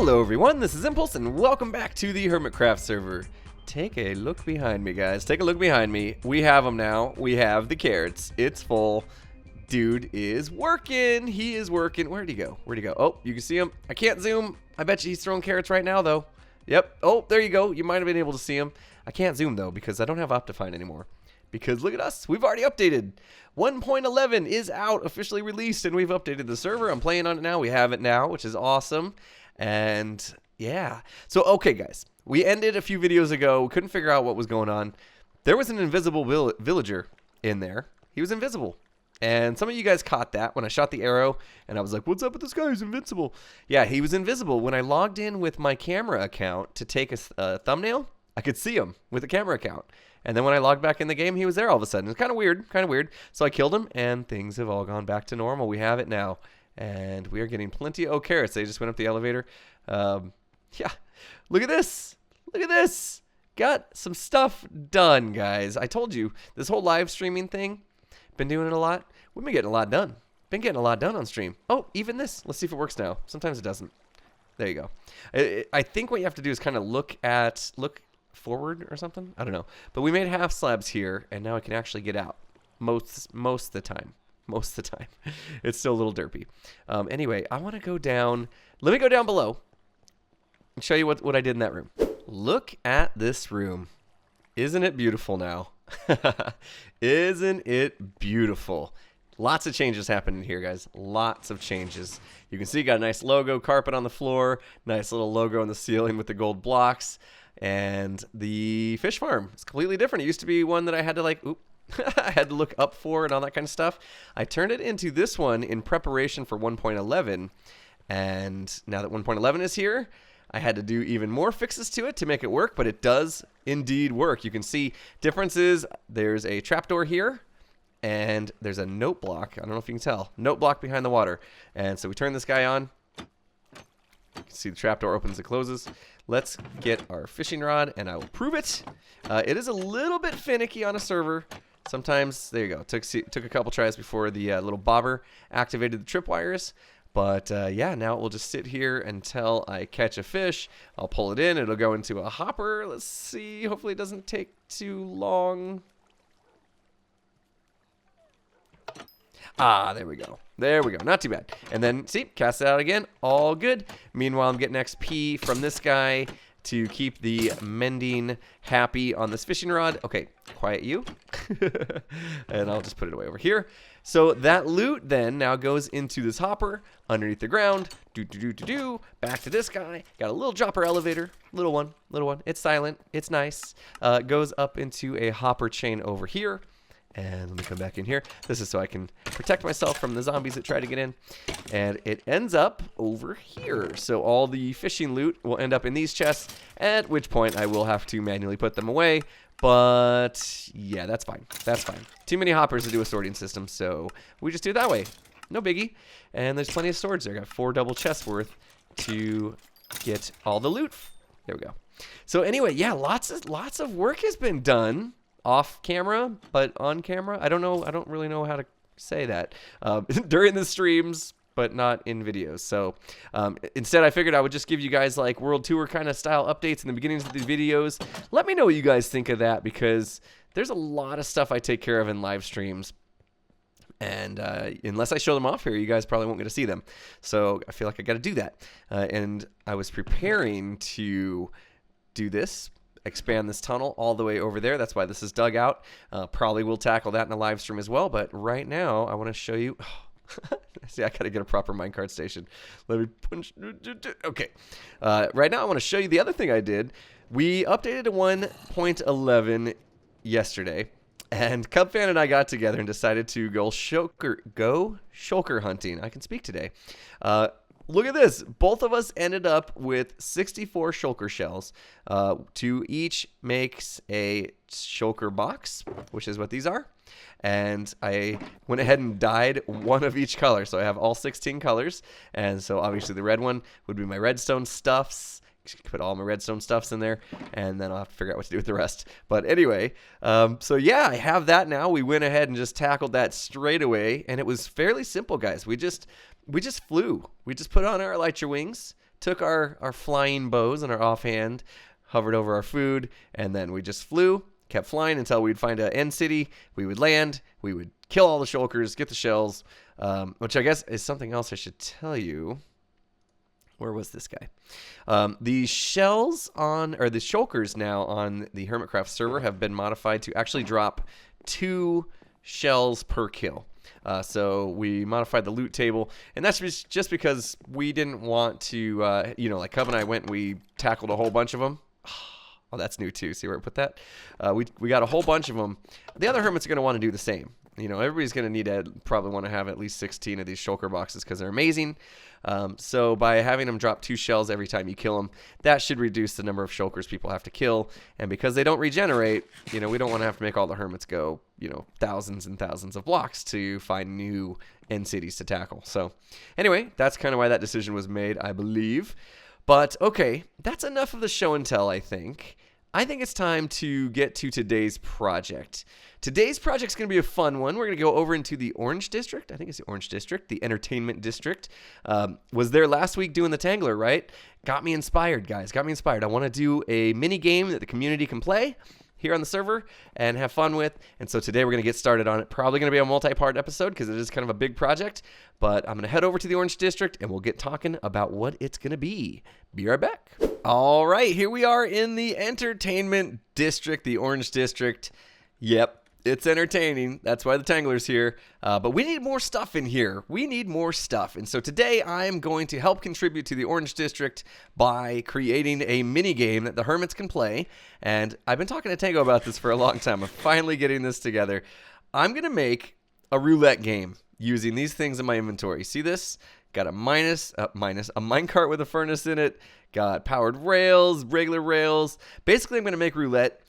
Hello everyone, this is Impulse and welcome back to the Hermitcraft server. Take a look behind me, guys. Take a look behind me. We have them now. We have the carrots. It's full. Dude is working. He is working. Where'd he go? Where'd he go? Oh, you can see him. I can't zoom. I bet you he's throwing carrots right now, though. Yep. Oh, there you go. You might have been able to see him. I can't zoom, though, because I don't have Optifine anymore. Because look at us. We've already updated. 1.11 is out, officially released, and we've updated the server. I'm playing on it now. We have it now, which is awesome. And yeah. So, okay, guys. We ended a few videos ago. We couldn't figure out what was going on. There was an invisible villager in there. He was invisible. And some of you guys caught that when I shot the arrow. And I was like, what's up with this guy? He's invincible. Yeah, he was invisible. When I logged in with my camera account to take a thumbnail, I could see him with the camera account. And then when I logged back in the game, he was there all of a sudden. It's kind of weird, So I killed him, and things have all gone back to normal. We have it now. And we are getting plenty of carrots. They just went up the elevator. Yeah, look at this. Look at this. Got some stuff done, guys. I told you, this whole live streaming thing, been doing it a lot. We've been getting a lot done. Been getting a lot done on stream. Oh, even this. Let's see if it works now. Sometimes it doesn't. There you go. I think what you have to do is kind of look forward or something. I don't know. But we made half slabs here, and now I can actually get out most of the time. Most of the time. It's still a little derpy. Anyway, I want to go down. Let me go down below and show you what I did in that room. Look at this room. Isn't it beautiful now? Isn't it beautiful? Lots of changes happening here, guys. Lots of changes. You can see got a nice logo carpet on the floor. Nice little logo on the ceiling with the gold blocks. And the fish farm is completely different. It used to be one that I had to I had to look up for and all that kind of stuff. I turned it into this one in preparation for 1.11. And now that 1.11 is here, I had to do even more fixes to it to make it work, but it does indeed work. You can see differences. There's a trapdoor here, and there's a note block. I don't know if you can tell. Note block behind the water. And so we turn this guy on. You can see the trapdoor opens and closes. Let's get our fishing rod, and I will prove it. It is a little bit finicky on a server. Sometimes, there you go. Took a couple tries before the little bobber activated the tripwires. But yeah, now it will just sit here until I catch a fish. I'll pull it in. It'll go into a hopper. Let's see. Hopefully it doesn't take too long. Ah, there we go. There we go. Not too bad. And then, see, cast it out again. All good. Meanwhile, I'm getting XP from this guy to keep the mending happy on this fishing rod. Okay, quiet you. And I'll just put it away over here. So that loot then now goes into this hopper underneath the ground. Back to this guy. Got a little dropper elevator. Little one. It's silent. It's nice. Goes up into a hopper chain over here. And let me come back in here. This is so I can protect myself from the zombies that try to get in. And it ends up over here. So all the fishing loot will end up in these chests, at which point I will have to manually put them away. But yeah, that's fine. That's fine. Too many hoppers to do a sorting system, so we just do it that way. No biggie. And there's plenty of storage there. Got 4 double chests worth to get all the loot. There we go. So anyway, yeah, lots of work has been done. Off camera, but on camera. I don't know. I don't really know how to say that during the streams, but not in videos. So instead, I figured I would just give you guys like World Tour kind of style updates in the beginnings of these videos. Let me know what you guys think of that, because there's a lot of stuff I take care of in live streams. And unless I show them off here, you guys probably won't get to see them. So I feel like I got to do that. And I was preparing to do this. Expand this tunnel all the way over there. That's why this is dug out. Probably will tackle that in a live stream as well. But right now, I want to show you. See, I got to get a proper minecart station. Let me punch. Okay. Right now, I want to show you the other thing I did. We updated to 1.11 yesterday. And Cubfan and I got together and decided to go shulker hunting. I can speak today. Look at this. Both of us ended up with 64 shulker shells. 2 each makes a shulker box, which is what these are. And I went ahead and dyed one of each color. So I have all 16 colors. And so obviously the red one would be my redstone stuffs. Put all my redstone stuffs in there, and then I'll have to figure out what to do with the rest. But anyway, so yeah, I have that now. We went ahead and just tackled that straight away, and it was fairly simple, guys. We just flew. We just put on our elytra wings, took our flying bows and our offhand, hovered over our food, and then we just flew, kept flying until we'd find an end city. We would land, we would kill all the shulkers, get the shells, which I guess is something else I should tell you. Where was this guy? The shells on, or the shulkers now on the Hermitcraft server have been modified to actually drop 2 shells per kill. So we modified the loot table, and that's just because we didn't want to, you know, like Cub and I went and we tackled a whole bunch of them. Oh, that's new too. See where I put that? We got a whole bunch of them. The other hermits are going to want to do the same. You know, everybody's going to need to probably want to have at least 16 of these shulker boxes because they're amazing. So by having them drop 2 shells every time you kill them, that should reduce the number of shulkers people have to kill. And because they don't regenerate, you know, we don't want to have to make all the hermits go, you know, thousands and thousands of blocks to find new end cities to tackle. So anyway, that's kind of why that decision was made, I believe. But okay, that's enough of the show and tell, I think. I think it's time to get to today's project. Today's project's going to be a fun one. We're going to go over into the Orange District. I think it's the Orange District, the Entertainment District. Was there last week doing the Tangler, right? Got me inspired, guys. Got me inspired. I want to do a mini game that the community can play here on the server and have fun with. And so today we're going to get started on it. Probably going to be a multi-part episode because it is kind of a big project. But I'm going to head over to the Orange District and we'll get talking about what it's going to be. Be right back. All right, here we are in the Entertainment District, the Orange District. Yep, it's entertaining. That's why the Tangler's here. But we need more stuff in here. We need more stuff. And so today I'm going to help contribute to the Orange District by creating a mini game that the Hermits can play. And I've been talking to Tango about this for a long time. I'm finally getting this together. I'm going to make a roulette game using these things in my inventory. See this? Got a minecart with a furnace in it. Got powered rails, regular rails. Basically, I'm going to make roulette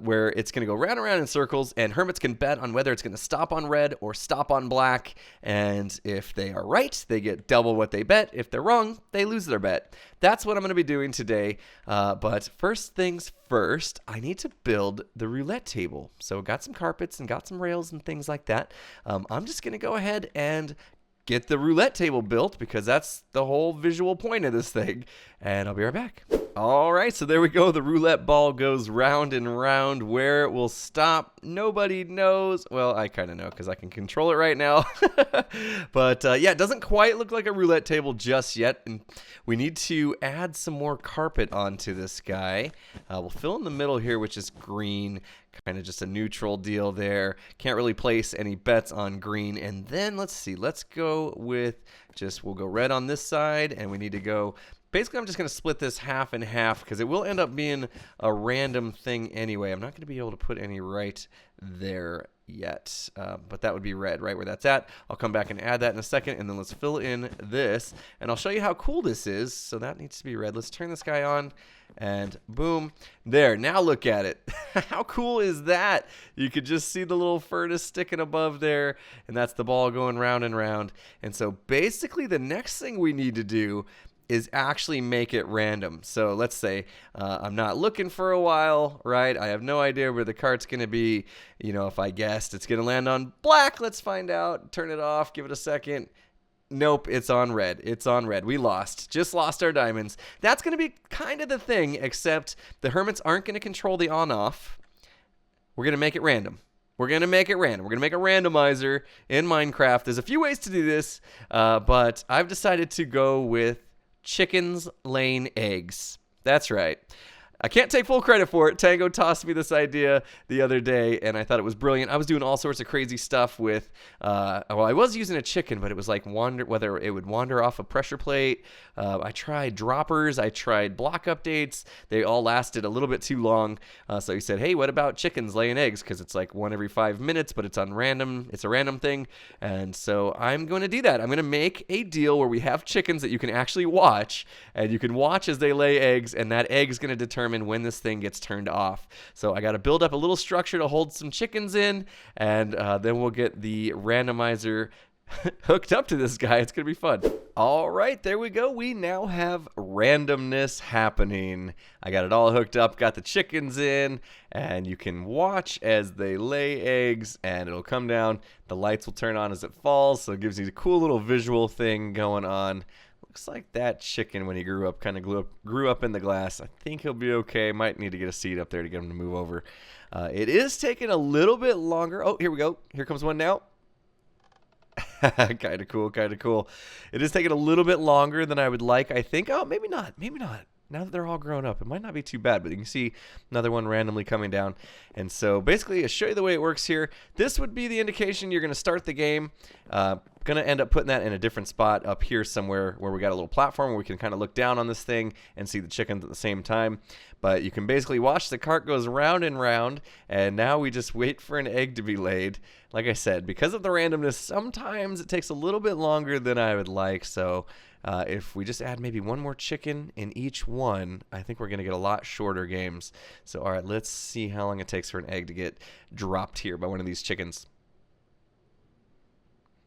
where it's going to go round and round in circles, and hermits can bet on whether it's going to stop on red or stop on black. And if they are right, they get double what they bet. If they're wrong, they lose their bet. That's what I'm going to be doing today. But first things first, I need to build the roulette table. So got some carpets and got some rails and things like that. I'm just going to go ahead and get the roulette table built because that's the whole visual point of this thing. And I'll be right back. All right, so there we go. The roulette ball goes round and round. Where it will stop, nobody knows. Well, I kind of know because I can control it right now. But yeah, it doesn't quite look like a roulette table just yet. And we need to add some more carpet onto this guy. We'll fill in the middle here, which is green. Kind of just a neutral deal there. Can't really place any bets on green. And then let's see. Let's go with we'll go red on this side. And we need to go... Basically, I'm just going to split this half and half because it will end up being a random thing anyway. I'm not going to be able to put any right there yet, but that would be red, right where that's at. I'll come back and add that in a second, and then let's fill in this, and I'll show you how cool this is. So that needs to be red. Let's turn this guy on, and boom. There, now look at it. How cool is that? You could just see the little furnace sticking above there, and that's the ball going round and round. And so basically the next thing we need to do is actually make it random. So let's say I'm not looking for a while, right? I have no idea where the cart's going to be. You know, if I guessed it's going to land on black, let's find out. Turn it off, give it a second. Nope, it's on red. It's on red. We lost. Just lost our diamonds. That's going to be kind of the thing, except the hermits aren't going to control the on-off. We're going to make it random. We're going to make it random. We're going to make a randomizer in Minecraft. There's a few ways to do this, but I've decided to go with chickens laying eggs. That's right. I can't take full credit for it. Tango tossed me this idea the other day, and I thought it was brilliant. I was doing all sorts of crazy stuff with, well, I was using a chicken, but it was like whether it would wander off a pressure plate. I tried droppers. I tried block updates. They all lasted a little bit too long. So he said, hey, what about chickens laying eggs? Because it's like 1 every 5 minutes, but it's on random. It's a random thing. And so I'm going to do that. I'm going to make a deal where we have chickens that you can actually watch, and you can watch as they lay eggs, and that egg is going to determine when this thing gets turned off. So I got to build up a little structure to hold some chickens in, and then we'll get the randomizer hooked up to this guy. It's going to be fun. All right, there we go. We now have randomness happening. I got it all hooked up, got the chickens in, and you can watch as they lay eggs, and it'll come down. The lights will turn on as it falls, so it gives you a cool little visual thing going on. Looks like that chicken, when he grew up, kind of grew up in the glass. I think he'll be okay. Might need to get a seed up there to get him to move over. It is taking a little bit longer. Oh, here we go. Here comes one now. Kind of cool, kind of cool. It is taking a little bit longer than I would like, I think. Oh, maybe not, maybe not. Now that they're all grown up, it might not be too bad, but you can see another one randomly coming down. And so basically, I'll show you the way it works here. This would be the indication you're going to start the game. Going to end up putting that in a different spot up here somewhere where we got a little platform where we can kind of look down on this thing and see the chickens at the same time. But you can basically watch the cart goes round and round, and now we just wait for an egg to be laid. Like I said, because of the randomness, sometimes it takes a little bit longer than I would like, so if we just add maybe one more chicken in each one, I think we're going to get a lot shorter games. So, all right, let's see how long it takes for an egg to get dropped here by one of these chickens.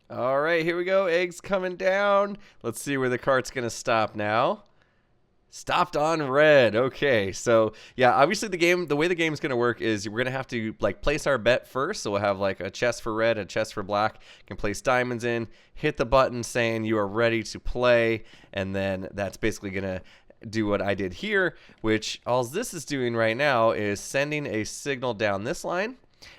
All right, here we go. Eggs coming down. Let's see where the cart's going to stop now. Stopped on red. Okay, so yeah, obviously the way the game's going to work is we're going to have to like place our bet first. So we'll have like a chest for red, a chest for black. You can place diamonds in, hit the button saying you are ready to play, and then that's basically going to do what I did here, which all this is doing right now is sending a signal down this line.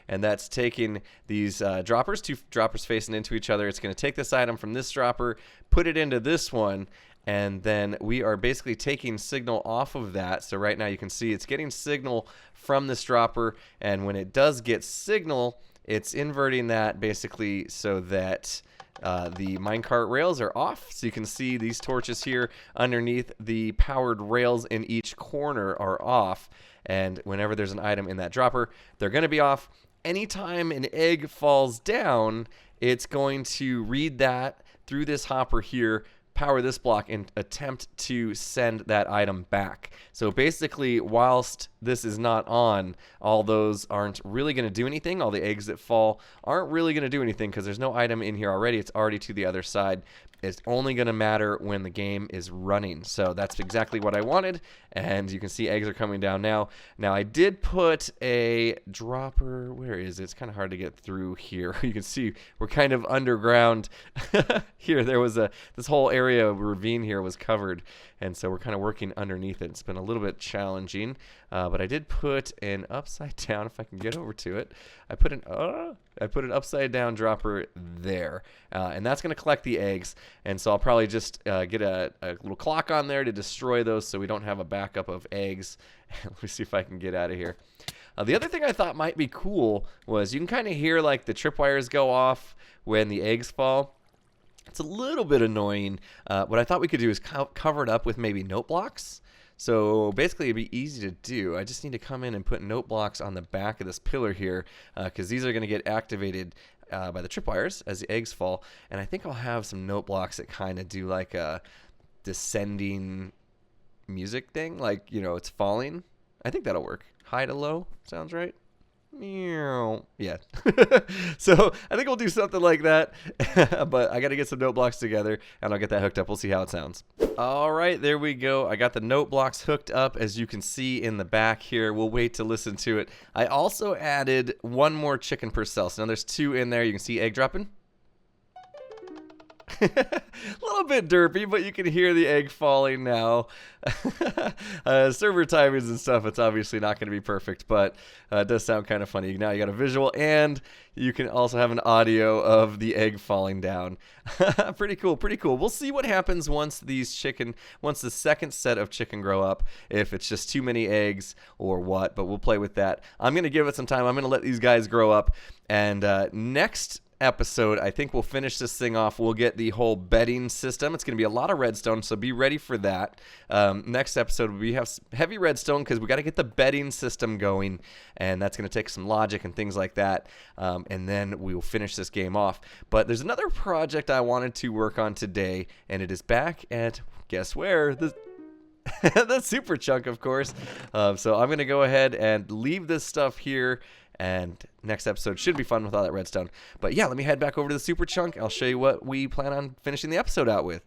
And that's taking these droppers, two droppers facing into each other. It's going to take this item from this dropper, put it into this one, and then we are basically taking signal off of that. So right now you can see it's getting signal from this dropper, and when it does get signal, it's inverting that basically so that the minecart rails are off. So you can see these torches here underneath the powered rails in each corner are off. And whenever there's an item in that dropper, they're going to be off. Anytime an egg falls down, it's going to read that through this hopper here, power this block, and attempt to send that item back. So basically, whilst this is not on, all those aren't really going to do anything. All the eggs that fall aren't really going to do anything because there's no item in here already. It's already to the other side. It's only going to matter when the game is running. So that's exactly what I wanted. And you can see eggs are coming down now. Now I did put a dropper. Where is it? It's kind of hard to get through here. You can see we're kind of underground. Here, there was this whole area of ravine here was covered. And so we're kind of working underneath it. It's been a little bit challenging. But I did put an upside down, if I can get over to it. I put an upside down dropper there. And that's going to collect the eggs. And so I'll probably just get a little clock on there to destroy those so we don't have a backup of eggs. Let me see if I can get out of here. The other thing I thought might be cool was you can kind of hear like the tripwires go off when the eggs fall. It's a little bit annoying. What I thought we could do is cover it up with maybe note blocks. So basically it'd be easy to do. I just need to come in and put note blocks on the back of this pillar here because these are going to get activated by the tripwires as the eggs fall. And I think I'll have some note blocks that kind of do like a descending music thing. Like, you know, it's falling. I think that'll work. High to low. Sounds right. Yeah. So I think we'll do something like that. But I got to get some note blocks together and I'll get that hooked up. We'll see how it sounds. All right, there we go. I got the note blocks hooked up, as you can see in the back here. We'll wait to listen to it. I also added one more chicken per cell. So now there's two in there. You can see egg dropping. A little bit derpy, but you can hear the egg falling now. Server timings and stuff, it's obviously not going to be perfect, but it does sound kind of funny. Now you got a visual, and you can also have an audio of the egg falling down. Pretty cool, pretty cool. We'll see what happens once the second set of chicken grow up, if it's just too many eggs or what, but we'll play with that. I'm going to give it some time. I'm going to let these guys grow up, and next episode, I think we'll finish this thing off. We'll get the whole bedding system. It's going to be a lot of redstone, so be ready for that. Next episode, we have heavy redstone because we got to get the bedding system going, and that's going to take some logic and things like that, and then we will finish this game off. But there's another project I wanted to work on today, and it is back at, guess where? The super chunk, of course. So I'm going to go ahead and leave this stuff here, and next episode should be fun with all that redstone. But yeah, let me head back over to the super chunk. I'll show you what we plan on finishing the episode out with.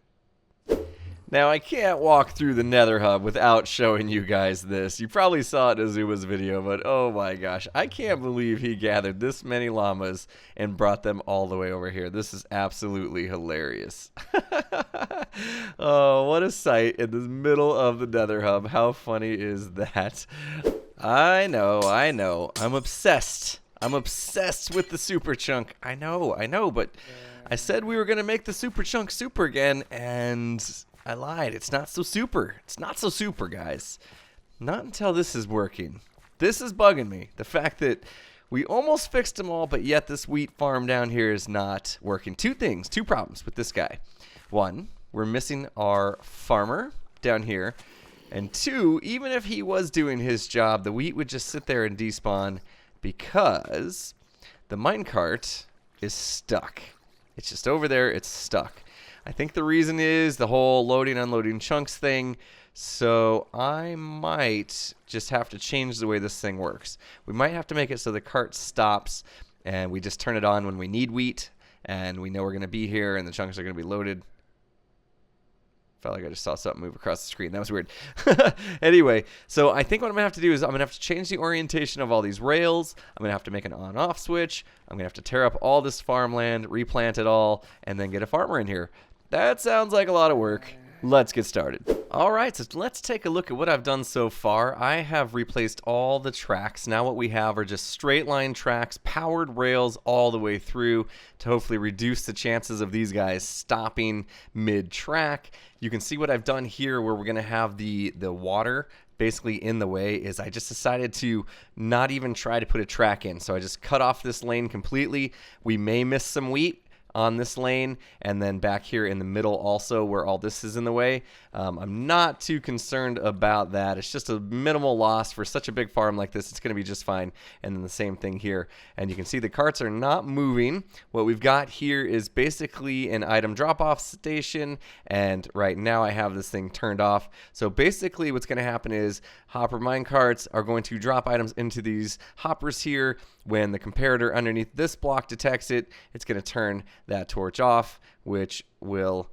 Now, I can't walk through the Nether Hub without showing you guys this. You probably saw it in Azuma's video, but oh my gosh. I can't believe he gathered this many llamas and brought them all the way over here. This is absolutely hilarious. Oh, what a sight in the middle of the Nether Hub. How funny is that? I know. I'm obsessed. I'm obsessed with the super chunk. I know, but I said we were going to make the super chunk super again, and I lied. It's not so super. It's not so super, guys. Not until this is working. This is bugging me. The fact that we almost fixed them all, but yet this wheat farm down here is not working. Two problems with this guy. One, we're missing our farmer down here. And two, even if he was doing his job, the wheat would just sit there and despawn because the minecart is stuck. It's just over there. It's stuck. I think the reason is the whole loading, unloading chunks thing. So I might just have to change the way this thing works. We might have to make it so the cart stops and we just turn it on when we need wheat and we know we're going to be here and the chunks are going to be loaded. Felt like I just saw something move across the screen. That was weird. Anyway, so I think what I'm going to have to do is I'm going to have to change the orientation of all these rails. I'm going to have to make an on-off switch. I'm going to have to tear up all this farmland, replant it all, and then get a farmer in here. That sounds like a lot of work. Let's get started. Alright, so let's take a look at what I've done so far. I have replaced all the tracks. Now what we have are just straight line tracks, powered rails all the way through to hopefully reduce the chances of these guys stopping mid-track. You can see what I've done here where we're going to have the water basically in the way is I just decided to not even try to put a track in. So I just cut off this lane completely. We may miss some wheat on this lane and then back here in the middle also where all this is in the way. I'm not too concerned about that. It's just a minimal loss for such a big farm like this. It's going to be just fine. And then the same thing here. And you can see the carts are not moving. What we've got here is basically an item drop-off station. And right now I have this thing turned off. So basically what's going to happen is hopper mine carts are going to drop items into these hoppers here. When the comparator underneath this block detects it, it's going to turn that torch off, which will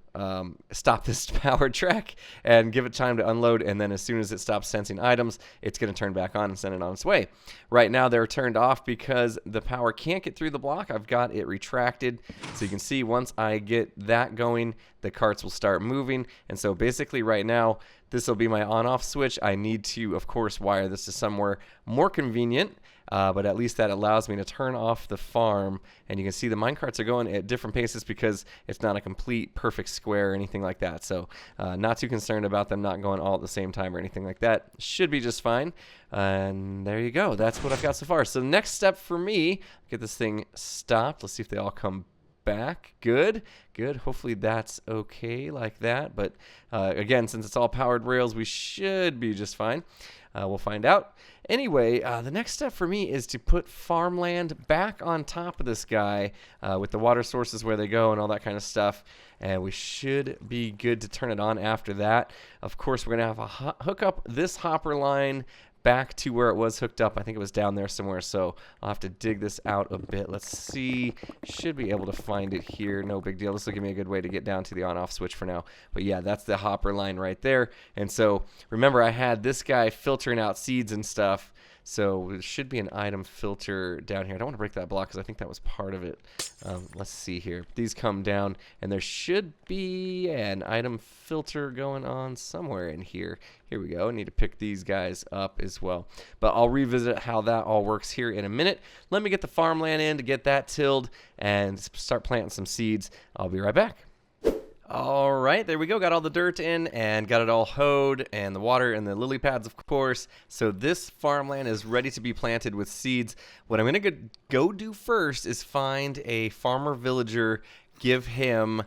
stop this powered track and give it time to unload. And then as soon as it stops sensing items, it's going to turn back on and send it on its way. Right now they're turned off because the power can't get through the block. I've got it retracted. So you can see once I get that going, the carts will start moving. And so basically right now, this will be my on-off switch. I need to, of course, wire this to somewhere more convenient. But at least that allows me to turn off the farm. And you can see the minecarts are going at different paces because it's not a complete perfect square or anything like that. So not too concerned about them not going all at the same time or anything like that. Should be just fine. And there you go. That's what I've got so far. So the next step for me, get this thing stopped. Let's see if they all come back. Good. Hopefully that's okay like that. But again, since it's all powered rails, we should be just fine. We'll find out. Anyway, the next step for me is to put farmland back on top of this guy with the water sources where they go and all that kind of stuff. And we should be good to turn it on after that. Of course, we're going to have to hook up this hopper line back to where it was hooked up. I think it was down there somewhere, so I'll have to dig this out a bit. Let's see. Should be able to find it here. No big deal. This will give me a good way to get down to the on-off switch for now. But yeah, that's the hopper line right there. And so remember, I had this guy filtering out seeds and stuff. So there should be an item filter down here. I don't want to break that block because I think that was part of it. Let's see here. These come down, and there should be an item filter going on somewhere in here. Here we go. I need to pick these guys up as well. But I'll revisit how that all works here in a minute. Let me get the farmland in to get that tilled and start planting some seeds. I'll be right back. All right, there we go. Got all the dirt in and got it all hoed and the water and the lily pads, of course. So this farmland is ready to be planted with seeds. What I'm going to go do first is find a farmer villager, give him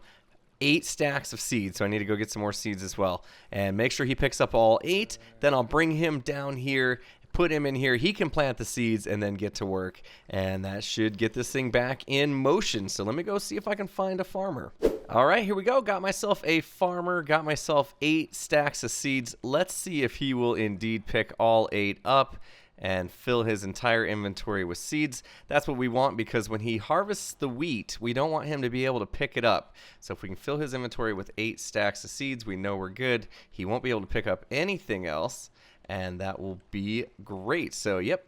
8 stacks of seeds. So I need to go get some more seeds as well and make sure he picks up all 8. Then I'll bring him down here, put him in here. He can plant the seeds and then get to work. And that should get this thing back in motion. So let me go see if I can find a farmer. All right, here we go. Got myself a farmer, got myself 8 stacks of seeds. Let's see if he will indeed pick all 8 up. and fill his entire inventory with seeds. That's what we want, because when he harvests the wheat, we don't want him to be able to pick it up. So if we can fill his inventory with 8 stacks of seeds, we know we're good. He won't be able to pick up anything else, and that will be great. So yep,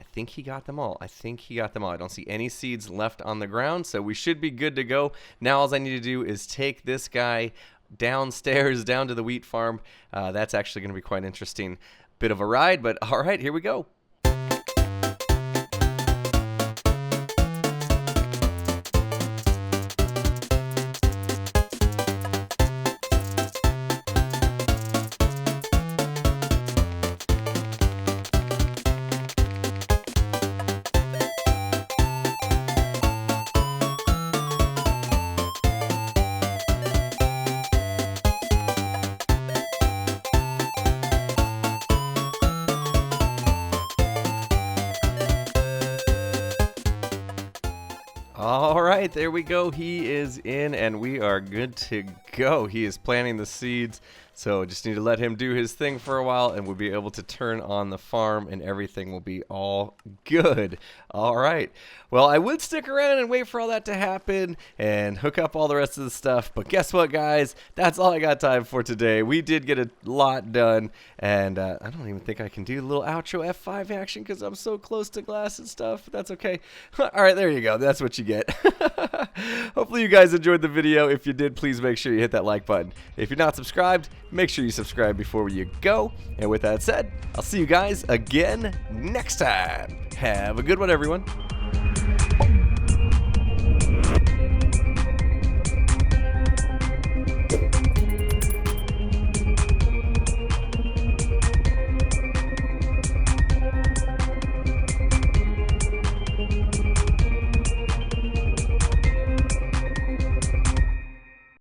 I think he got them all. I don't see any seeds left on the ground, so we should be good to go. Now all I need to do is take this guy downstairs down to the wheat farm. That's actually going to be quite interesting. Bit of a ride, but all right, here we go. All right, there we go. He is in, and we are good to go. He is planting the seeds, so just need to let him do his thing for a while, and we'll be able to turn on the farm, and everything will be all good. All right. Well, I would stick around and wait for all that to happen and hook up all the rest of the stuff, but guess what, guys? That's all I got time for today. We did get a lot done, and I don't even think I can do the little outro F5 action because I'm so close to glass and stuff. But that's okay. All right, there you go. That's what you get. Hopefully you guys enjoyed the video. If you did, please make sure you hit that like button. If you're not subscribed, make sure you subscribe before you go. And with that said, I'll see you guys again next time. Have a good one, everyone.